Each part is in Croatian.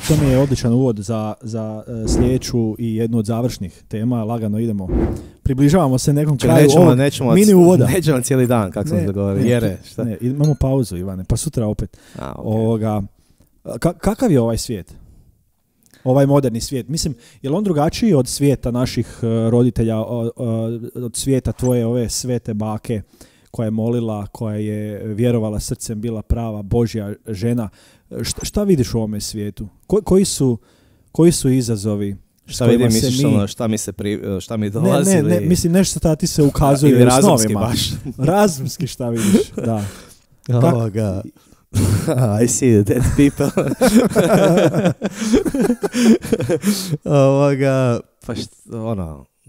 To mi je odličan uvod za sljedeću i jednu od završnih tema. Lagano idemo. Približavamo se nekom kraju ovog mini uvoda. Nećemo cijeli dan, kako sam dogovorio. Jere, šta? Ne, imamo pauzu, Ivane, pa sutra opet. Okay. Kakav je ovaj svijet? Ovaj moderni svijet. Mislim, je li on drugačiji od svijeta naših roditelja, od svijeta tvoje ove svete bake koja je molila, koja je vjerovala srcem, bila prava Božja žena? Šta vidiš u ovome svijetu? Koji su izazovi? Šta vidim, misliš šta mi dolazi? Ne, mislim nešto šta ti se ukazuje u snovima. Baš. Razumski šta vidiš, da. Ovoga. I see dead people.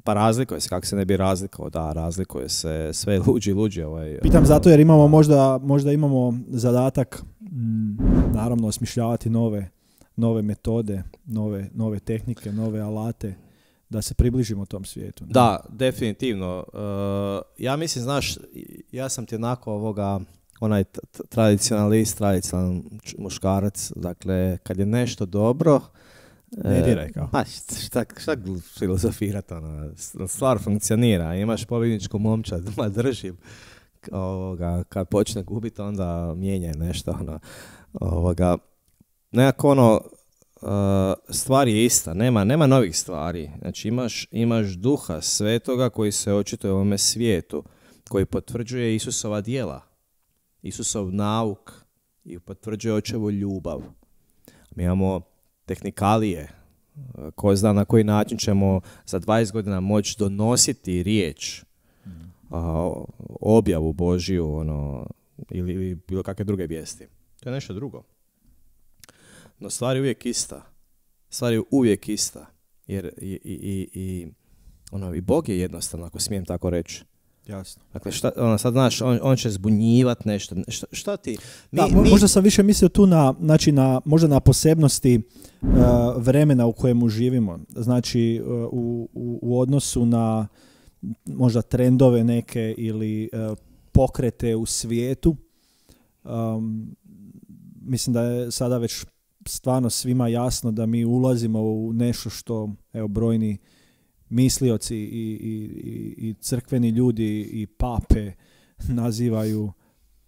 Pa razlikuje se, kako se ne bi razlikovao, da, razlikuje se sve luđi. Pitam zato jer imamo možda imamo zadatak, naravno, osmišljavati nove metode, nove tehnike, nove alate, da se približimo tom svijetu. Ne? Da, definitivno. Ja mislim, znaš, ja sam ti onako onaj tradicionalist, tradicionalan muškarac, dakle, kad je nešto dobro, ne diraj kao. Šta filozofirati, stvar funkcionira, imaš pobjedničku momčad, držim, kad počne gubiti, onda mijenjaj nešto, nekako stvar je ista, nema novih stvari, znači imaš duha svetoga koji se očituje u ovome svijetu, koji potvrđuje Isusova djela, Isusov nauk i potvrđuje očevu ljubav. Mi imamo tehnikalije, ko zna na koji način ćemo za 20 godina moći donositi riječ, objavu Božju, ili bilo kakve druge vijesti. To je nešto drugo. No stvar je uvijek ista. Jer i Bog je jednostavno, ako smijem tako reći. Jasno. Dakle, sad znaš, on će zbunjivati nešto. Šta ti? Možda sam više mislio tu možda na posebnosti vremena u kojemu živimo. Znači, u odnosu na možda trendove neke ili pokrete u svijetu. Mislim da je sada već stvarno svima jasno da mi ulazimo u nešto što, evo, brojni mislioci i crkveni ljudi i pape nazivaju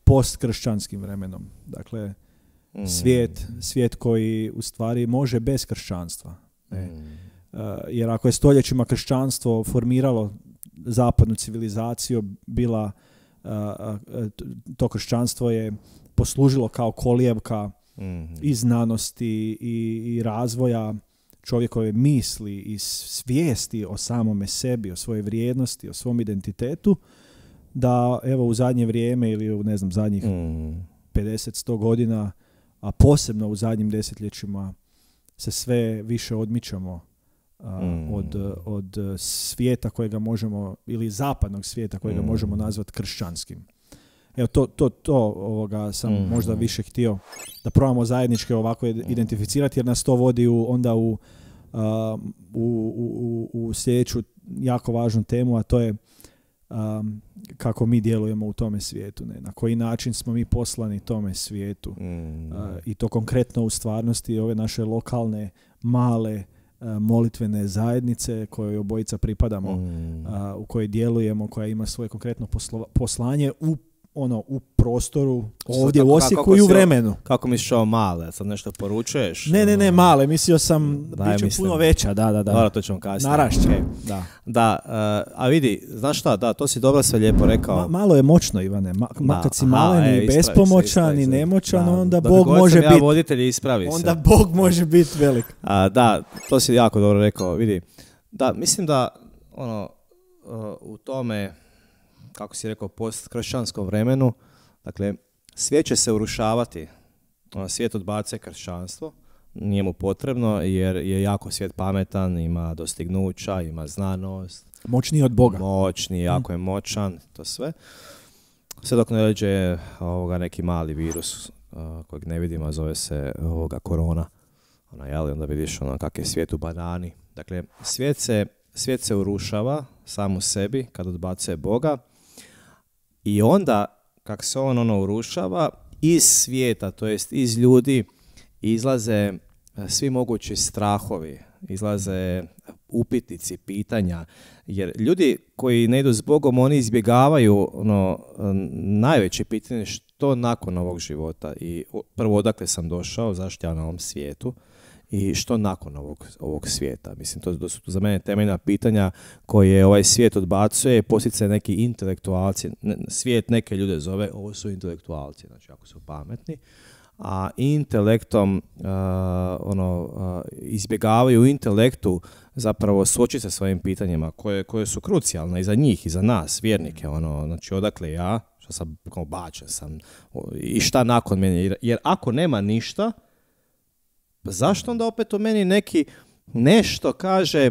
postkršćanskim vremenom. Dakle, svijet koji u stvari može bez kršćanstva. Jer ako je stoljećima kršćanstvo formiralo zapadnu civilizaciju, to kršćanstvo je poslužilo kao kolijevka i znanosti i razvoja čovjekove misli i svijesti o samome sebi, o svojoj vrijednosti, o svom identitetu, da evo u zadnje vrijeme ili u zadnjih 50-100 godina, a posebno u zadnjim desetljećima, se sve više odmičamo od svijeta kojega možemo, ili zapadnog svijeta kojega možemo nazvati kršćanskim. Evo, to sam možda više htio da probamo zajednički ovako identificirati, jer nas to vodi u sljedeću jako važnu temu, a to je kako mi djelujemo u tome svijetu. Ne? Na koji način smo mi poslani tome svijetu. I to konkretno u stvarnosti ove naše lokalne, male molitvene zajednice koje obojica pripadamo, u kojoj djelujemo, koja ima svoje konkretno poslanje u prostoru, ovdje u Osijeku i u vremenu. Kako misliš ovo male? Sad nešto poručuješ? Ne, male. Mislio sam biće puno veća. Da. Dobro, to ćemo kasnije. Narašće. Da, a vidi, znaš šta, da, to si dobro sve lijepo rekao. Malo je moćno, Ivane. Kad si malen i bespomoćan i nemoćan, onda Bog može biti... voditelji ispravi se. Onda Bog može biti velik. Da, to si jako dobro rekao. Vidi, da, mislim da u tome, kako si rekao, postkršćanskom vremenu, dakle, svijet će se urušavati. Svijet odbacuje kršćanstvo, nije mu potrebno, jer je jako svijet pametan, ima dostignuća, ima znanost. Moćniji od Boga. Moćni, jako je moćan, to sve. Sve dok ne dođe neki mali virus kojeg ne vidimo, a zove se korona. Onda vidiš kak je svijet u banani. Dakle, svijet se urušava sam u sebi kad odbacuje Boga. I onda, kako se on urušava, iz svijeta, to jest iz ljudi, izlaze svi mogući strahovi, izlaze upitnici, pitanja, jer ljudi koji ne idu s Bogom, oni izbjegavaju najveće pitanje što nakon ovog života i prvo odakle sam došao, zašto ja na ovom svijetu i što nakon ovog svijeta. Mislim, to su za mene temeljna pitanja koje ovaj svijet odbacuje, poslije neki intelektualci, svijet neke ljude zove, ovo su intelektualci, znači ako su pametni, a intelektom izbjegavaju intelektu zapravo suočiti se svojim pitanjima koje su krucijalne i za njih i za nas, vjernike, znači odakle ja, što sam kao bačen sam i šta nakon mene, jer ako nema ništa, zašto onda opet u meni nešto kaže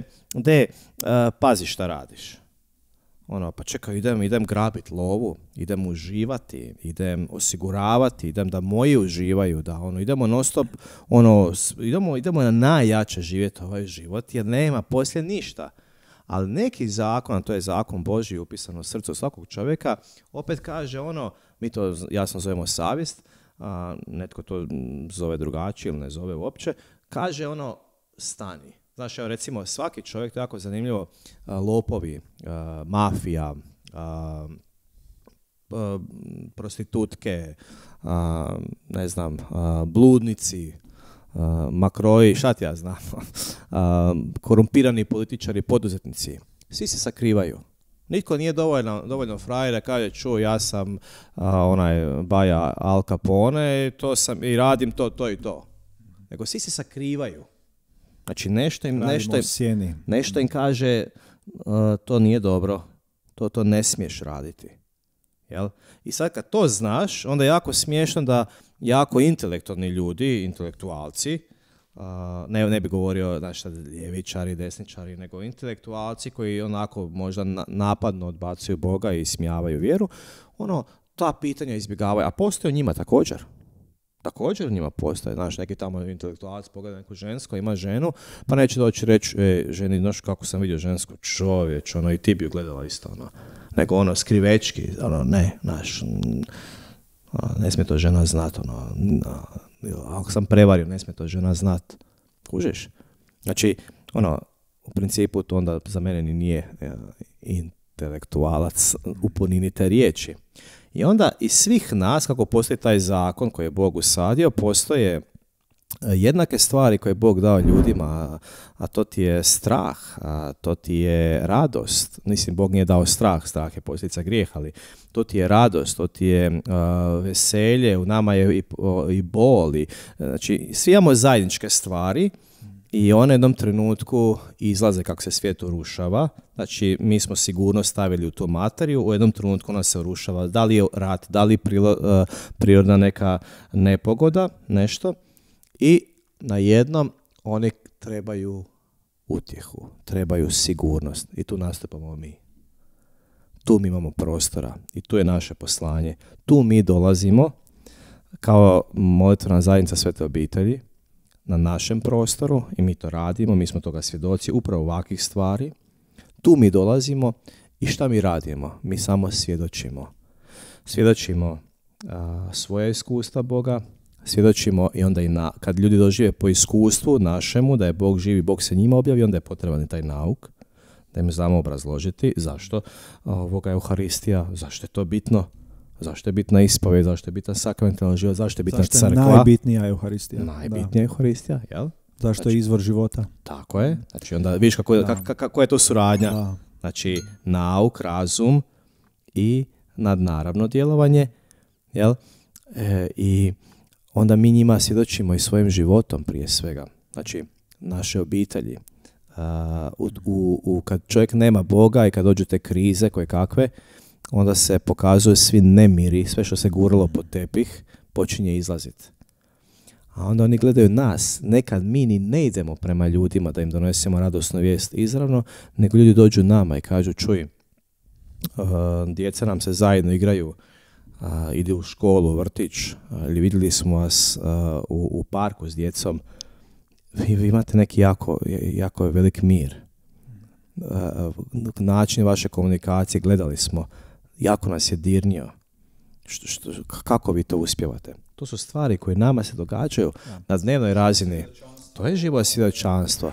pazi šta radiš. Pa čekaj, idem grabit lovu, idem uživati, idem osiguravati, idem da moji uživaju, da idemo non stop, idemo na najjače živjeti ovaj život, jer nema poslije ništa. Ali neki zakon, a to je zakon Božji upisan u srcu svakog čovjeka, opet kaže mi to jasno zovemo savjest, a netko to zove drugačije ili ne zove uopće, kaže stani. Znaš, evo recimo svaki čovjek, to je jako zanimljivo, lopovi, mafija, prostitutke, ne znam, bludnici, makroji, šta ti ja znam, korumpirani političari, poduzetnici, svi se sakrivaju. Nitko nije dovoljno frajer da kaže ja sam Baja Al Capone i radim to i to. Nego svi se sakrivaju. Znači nešto im kaže to nije dobro, to ne smiješ raditi. Jel? I sad kad to znaš, onda je jako smiješno da jako intelektualni ljudi, intelektualci, ne bi govorio ljevičari, desničari, nego intelektualci koji onako možda napadno odbacuju Boga i ismijavaju vjeru, ta pitanja izbjegavaju, a postoje njima također. Također njima postoje, neki tamo intelektualac pogleda neku žensku, ima ženu, pa neće doći reći, ženi, znaš kako sam vidio žensku, čovječ, i ti bi ju gledala isto, nego skrivečki, ne smije to žena znat, ako sam prevario, ne smije to žena znat, kužiš? Znači, u principu to onda za mene nije intelektualac u punini te riječi. I onda iz svih nas, kako postoji taj zakon koji je Bog usadio, postoje jednake stvari koje je Bog dao ljudima, a to ti je strah, a to ti je radost. Mislim, Bog nije dao strah je posljedica grijeha, ali to ti je radost, to ti je veselje, u nama je i bol. Znači, svi imamo zajedničke stvari i one u jednom trenutku izlaze kako se svijet urušava. Znači, mi smo sigurno stavili u tu materiju, u jednom trenutku ona se urušava. Da li je rat, da li prirodna neka nepogoda, nešto. I na jednom oni trebaju utjehu, trebaju sigurnost. I tu nastupamo mi. Tu mi imamo prostora i tu je naše poslanje. Tu mi dolazimo kao molitvena zajednica Svete obitelji na našem prostoru i mi to radimo, mi smo toga svjedoci upravo ovakvih stvari. Tu mi dolazimo i šta mi radimo? Mi samo svjedočimo. Svjedočimo svoje iskustva Boga, svjedočimo i onda kad ljudi dožive po iskustvu našemu da je Bog živi, Bog se njima objavi, onda je potreban i taj nauk, da im znamo obrazložiti zašto ovoga Euharistija, zašto je to bitno, zašto je bitna ispovijed, zašto je bitan sakramentalni život, zašto je bitna crkva. Zašto je najbitnija Euharistija. Najbitnija Euharistija, jel? Zašto je izvor života. Tako je. Znači onda vidiš kako je to suradnja. Da. Znači nauk, razum i nadnaravno djelovanje, jel? I onda mi njima svjedočimo i svojim životom prije svega. Znači naše obitelji. Kad čovjek nema Boga i kad dođu te krize koje kakve, onda se pokazuju svi nemiri, sve što se guralo pod tepih počinje izlaziti. A onda oni gledaju nas, nekad mi ni ne idemo prema ljudima da im donesemo radosnu vijest izravno, nego ljudi dođu nama i kažu, čuj, djeca nam se zajedno igraju, ide u školu, vrtić, ili vidjeli smo vas u parku s djecom, vi imate neki jako velik mir. Način vaše komunikacije, gledali smo, jako nas je dirnio. Kako vi to uspijevate? To su stvari koje nama se događaju na dnevnoj razini. To je živo svjedočanstvo.